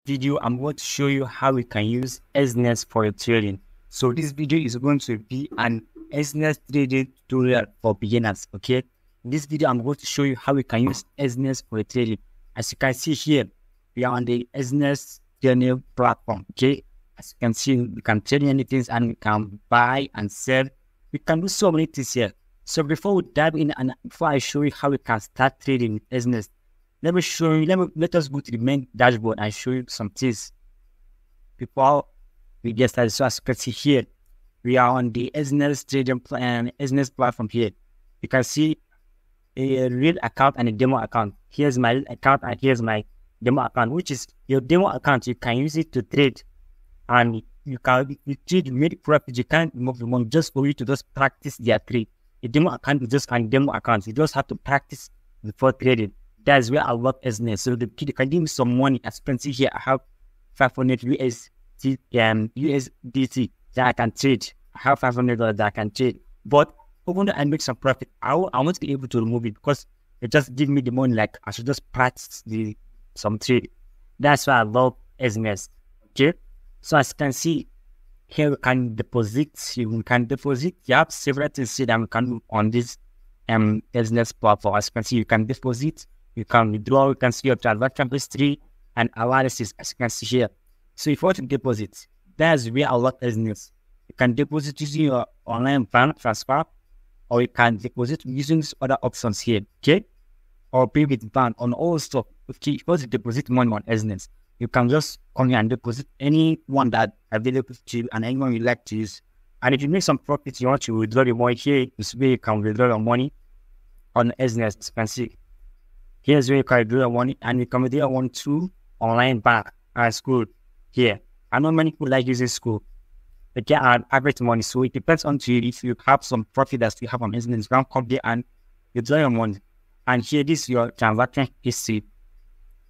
video, I'm going to show you how we can use Exness for your trading. So this video is going to be an Exness trading tutorial for beginners. Okay, in this video, I'm going to show you how we can use Exness for your trading. As you can see here, we are on the Exness Trading platform. Okay, as you can see, we can trade anything and we can buy and sell. We can do so many things here. So before we dive in and before I show you how we can start trading with Exness, let us go to the main dashboard and show you some things before we get started. So as you can see here, we are on the Exness Trading Exness platform here. You can see a real account and a demo account. Here's my real account and here's my demo account, which is your demo account. You can use it to trade and you trade, you make profit. You can't remove the money just for you to just practice their trade. A demo account is just a demo account. You just have to practice before trading. That's where I love Exness. So they can give me some money. As you can see here, I have 500 USDT that I can trade. I have $500 that I can trade. But even though I make some profit, I won't be able to remove it because it just give me the money. Like I should just practice some trade. That's why I love Exness. Okay. So as you can see here, we can deposit. You have several things that we can do on this Exness platform. As you can see, you can deposit. You can withdraw, you can see your transaction history and analysis, as you can see here. So if you want to deposit, that's where I love Exness. You can deposit using your online bank transfer, or you can deposit using other options here, okay? Or pay with bank on all stuff. Okay, if you want to deposit money on Exness, you can just come here and deposit any one that available to you and anyone you like to use. And if you make some profit, you want to withdraw your money here, this way you can withdraw your money on Exness, as you can see. Here's where you can withdraw your money, and you can withdraw your money to online bank and school here. I know many people like using school. They get an average money, so it depends on you. If you have some profit that you have on Exness, you can come here and withdraw your money. And here, this is your transaction history.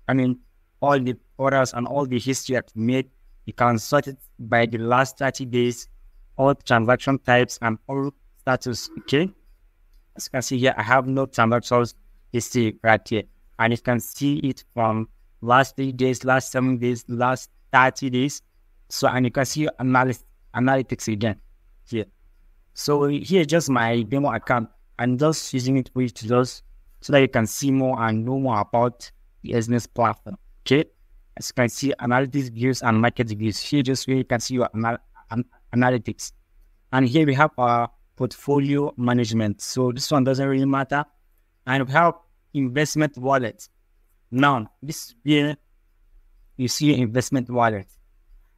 I mean, all the orders and all the history that you made, you can sort it by the last 30 days, all transaction types and all status, okay? As you can see here, I have no transactions history right here. And you can see it from last 3 days, last 7 days, last 30 days. So, and you can see your analytics again here. So here, just my demo account. I'm just using it for you to just so that you can see more and know more about the Exness platform. Okay, as you can see, analytics views and market views. Here, just where you can see your analytics. And here we have our portfolio management. So this one doesn't really matter. And we have investment wallet. Now, this is where you see your investment wallet.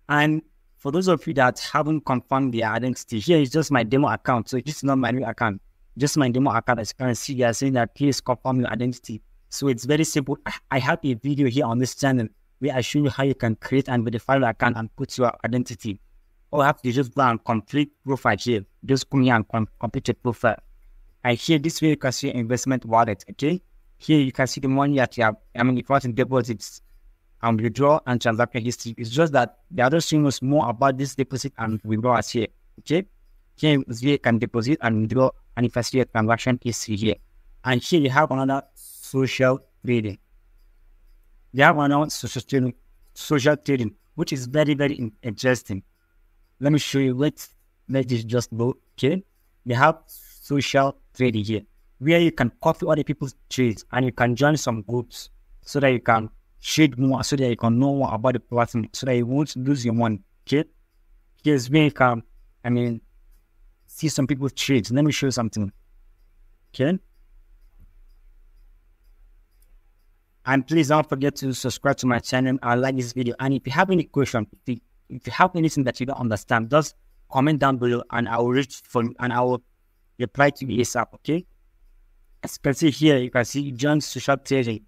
And for those of you that haven't confirmed their identity, here is just my demo account. So this is not my real account, just my demo account. As you can see, they are saying that please confirm your identity. So it's very simple. I have a video here on this channel where I show you how you can create and verify your account and put your identity. All you have to just go and complete profile here. Just come here and complete your profile. And here, this way you can see investment wallet. Okay, here you can see the money that you have. I mean, if you want to deposit and withdraw and transaction history. It's just that they are just showing us more about this deposit and withdrawal here. Okay, here is where you can deposit and withdraw, and if I see a transaction history here. And here you have another social trading. They have another social trading, which is very, very interesting. Let me show you. Let this just go. Okay, they have social trading here, where you can copy other people's trades and you can join some groups so that you can trade more, so that you can know more about the platform, so that you won't lose your money. Okay, here's where you can, I mean, see some people's trades. Let me show you something. Okay, and please don't forget to subscribe to my channel and like this video. And if you have any question, if you have anything that you don't understand, just comment down below and I will reach for you and I will reply to you ASAP. Okay, as you can see here, you can see join social trading.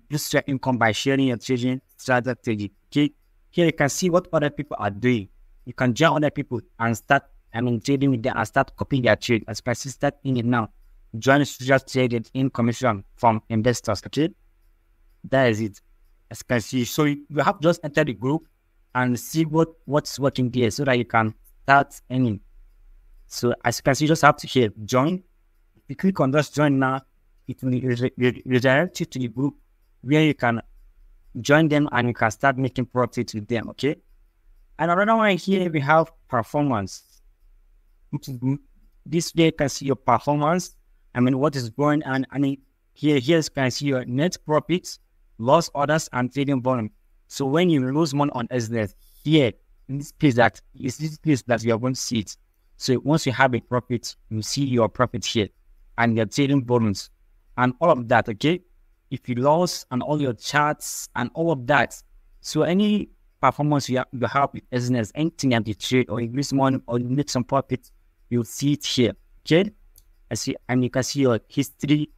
Boost your income by sharing your trading strategy. Okay, here you can see what other people are doing. You can join other people and start, trading with them and start copying their trade. As you can see, start in it now. Join social trading in commission from investors. Okay, that is it. As you can see, so you have to just enter the group and see what's working there so that you can start earning. So as you can see, you just have to here join. If you click on just join now, it will redirect you to the group where you can join them and you can start making profit with them, okay? And another one here, we have performance, which is this way you can see your performance. I mean, what is going on? I mean, here you can see your net profits, loss orders, and trading volume. So when you lose money on Exness, here, in this place that is this place that you are going to see it. So once you have a profit, you see your profit here and your trading volumes and all of that, okay? If you lost and all your charts and all of that. So any performance you have with Exness, anything that you trade or you lose money or you make some profit, you'll see it here, okay? And you can see your history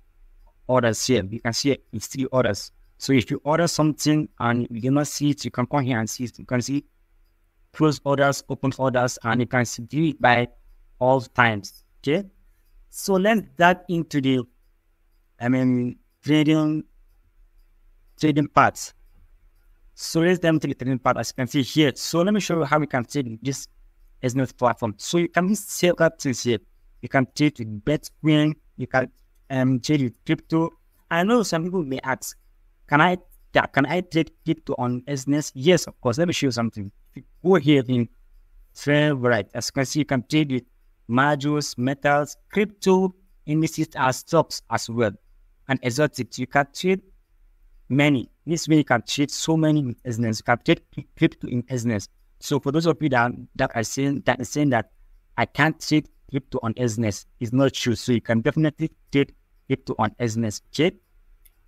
orders here. You can see history orders. So if you order something and you do not see it, you can come here and see it. You can see close orders, open orders, and you can see it by all times, okay? So let's dive into the, trading parts. So let's dive into the trading part, as you can see here. So let me show you how we can trade this Exness platform. So you can sell up things here. You can trade with Bitcoin. You can trade with crypto. I know some people may ask, can I trade crypto on Exness? Yes, of course. Let me show you something. If you go here in favorite, as you can see, you can trade with modules, metals, crypto, indices, as stocks as well, and exotics. You can trade many. This way you can trade so many with Exness. You can trade crypto in Exness. So for those of you that are saying that I can't trade crypto on Exness, is not true. So you can definitely trade crypto on Exness, okay?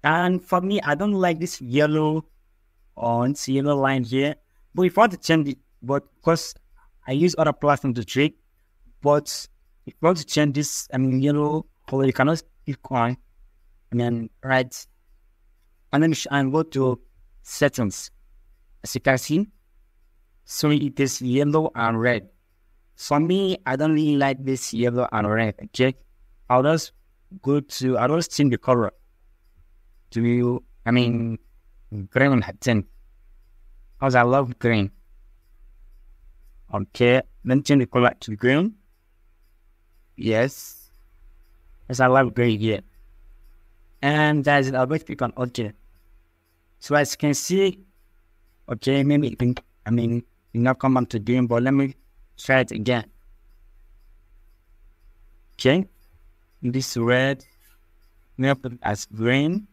And for me, I don't like this yellow line here. But if I want to change it, but because I use other platforms to trade, but if you want to change this, yellow color, you cannot click on, right, and then go to settings. As you can see, so it is yellow and red. For me, I don't really like this yellow and red, okay? I'll just change the color to, green and 10. Because I love green. Okay, then change the color to green. Yes. Yes, I love green here. And that's it. I'll going to click on OK. So as you can see, okay, maybe you can, you not come back to green, but let me try it again. Okay, this red, now put it as green.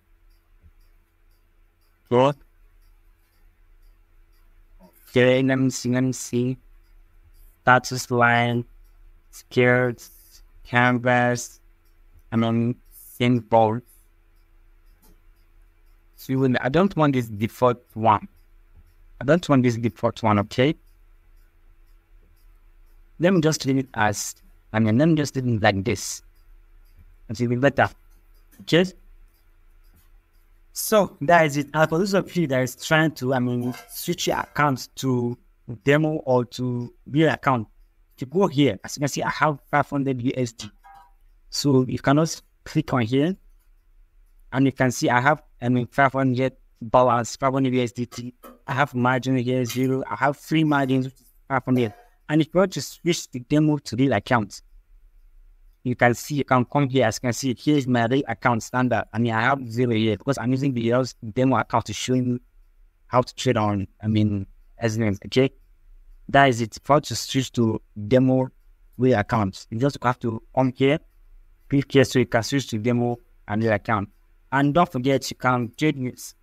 Good. Okay, let me see. Status line, skirts, canvas, symbol. So I don't want this default one. Okay? Let me just leave it as, let me just leave it like this. It will be better. Okay? So that is it. And for those of you that is trying to, switch your account to demo or to real account, if you go here, as you can see, I have 500 USD. So you can also click on here, and you can see I have 500 balance, 500 USDT. I have margin here 0. I have 3 margins, which is 500. And if you want to switch the demo to real account, you can see, you can come here, as you can see, here's my real account standard. I have 0 here because I'm using the demo account to show you how to trade on, Exness, okay? That is it. For to switch to demo real account, you just have to come here, click here so you can switch to demo and real account. And don't forget, you can trade with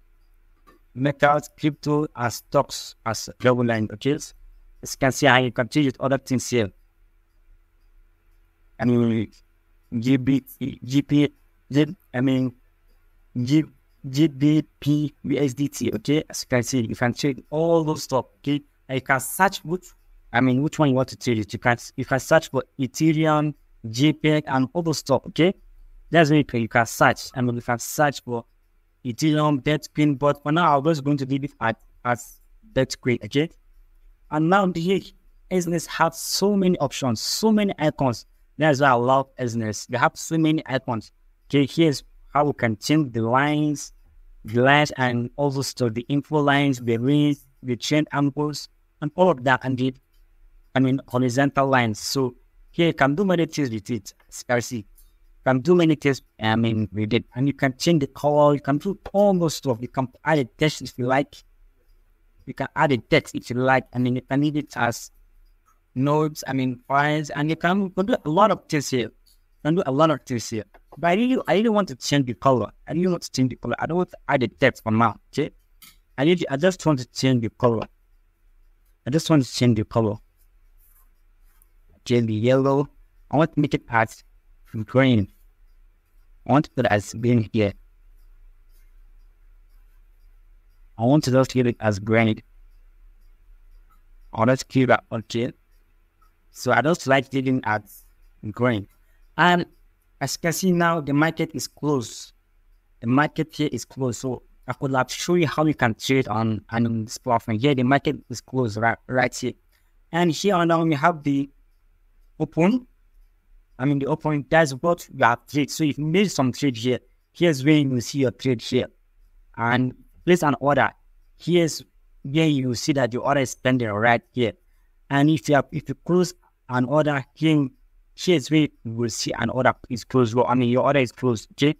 metals, crypto, and stocks as double line, okay? As you can see, you can trade with other things here. GBP, USDT, okay? As you can see, you can trade all those stuff, okay? And you can search which one you want to trade it. You can search for Ethereum, JPEG, and all those stuff, okay? That's very clear. You can search. You can search for Ethereum, Bitcoin, but for now, I'm just going to leave it as Bitcoin, okay? And now the Exness have so many options, so many icons. That's why I love Exness. They have so many icons. Okay, here's how we can change the lines, and also store the info lines, the range, the trend angles, and all of that, and the horizontal lines. So here you can do many things with it. As you can see, you can do many things, with it. And you can change the color, you can do all those stuff. You can add a text if you like. You can add a text if you like, and then you can leave it as notes, files, and you can do a lot of things here. But I really want to change the color. I don't want to add a text for now, okay? I just want to change the color. Change the yellow. I want to make it as green. I want to put it as green here. I want to just keep it as green. I'll just keep it okay. So I just like leaving as green. And as you can see now, the market is closed. The market here is closed. So I could have show you how you can trade on this platform. Here the market is closed right here. And here now we have the open. The open, that's what you have trade. So if you made some trade here, here's where you will see your trade here. And place an order. Here's where you see that your order is pending right here. And if you close an order here, here's where you will see an order is closed. Your order is closed, okay?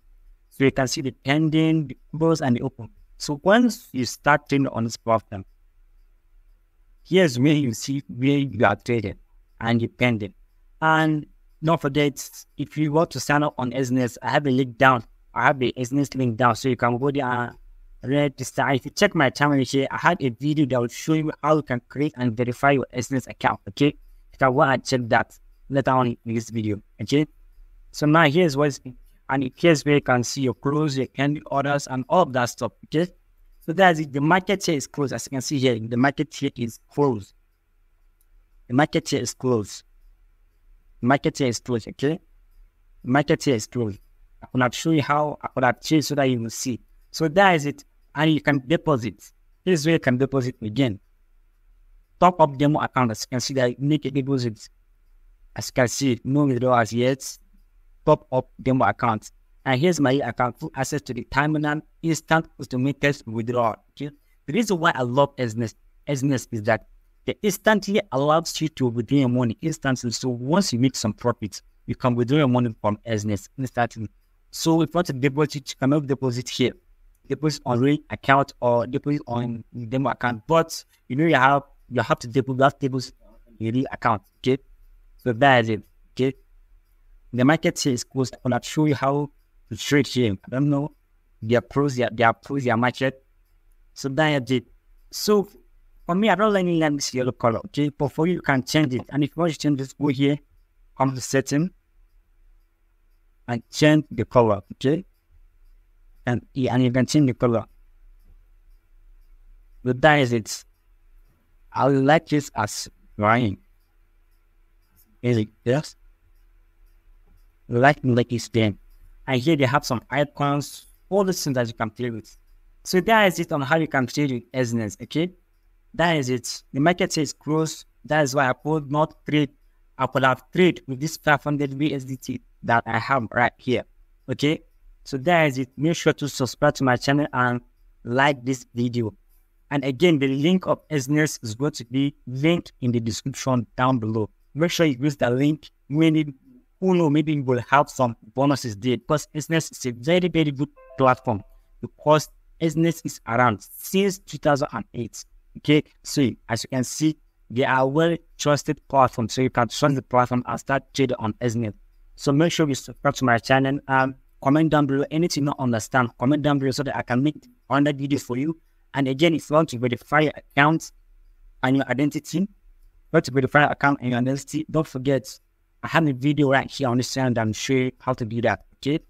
So you can see the pending, the close, and the open. So once you start trading on this platform, here's where you see where you are trading and you're pending. And don't forget, if you want to sign up on Exness, I have a link down. I have the Exness link down, so you can go there and register. If you check my channel here, I had a video that will show you how you can create and verify your Exness account, okay? If I want to check that later on in this video, okay? So now here's where you can see your close, your pending orders, and all of that stuff, okay? So that's it. The market here is closed. As you can see here, the market here is closed. The market here is closed. The market here is closed, okay? The market here is closed. I could have shown you how I could have changed so that you will see. So that is it. And you can deposit. This is where you can deposit again. Top up demo account. As you can see that make a deposit. As you can see, no withdrawals yet. Top up demo account. And here's my account. Full access to the terminal. Instant automated withdrawal. Okay? The reason why I love Exness is that it instantly allows you to withdraw your money instantly. So once you make some profits, you can withdraw your money from Exness instantly. So if you want to deposit, you cannot deposit here. Deposit on real account or deposit on demo account. But you have to deposit on your real account. Okay. So that is it. Okay. The market here is closed. I will show you how to trade here. I don't know. Their market. So that is it. So for me, I don't really like this yellow color, okay? But for you, you can change it. And if you want to change this, go here, come to setting, and change the color, okay? And you can change the color. But that is it. I will like this as Ryan. Yes? Like this thing. And here they have some icons, all the things that you can play with. So that is it on how you can trade with Exness, okay? That is it. The market is closed. That is why I could not trade. I could have traded with this 500 USDT that I have right here. Okay. So that is it. Make sure to subscribe to my channel and like this video. And again, the link of Exness is going to be linked in the description down below. Make sure you use the link. Maybe you will have some bonuses there, because Exness is a very, very good platform, because Exness is around since 2008. Okay, so as you can see, they are well trusted platform, so you can trust the platform and start trading on Exness. So make sure you subscribe to my channel. Comment down below anything you not understand. Comment down below so that I can make another video for you. And again, if you want to verify your account and your identity, don't forget I have a video right here on this channel that I'm showing how to do that. Okay,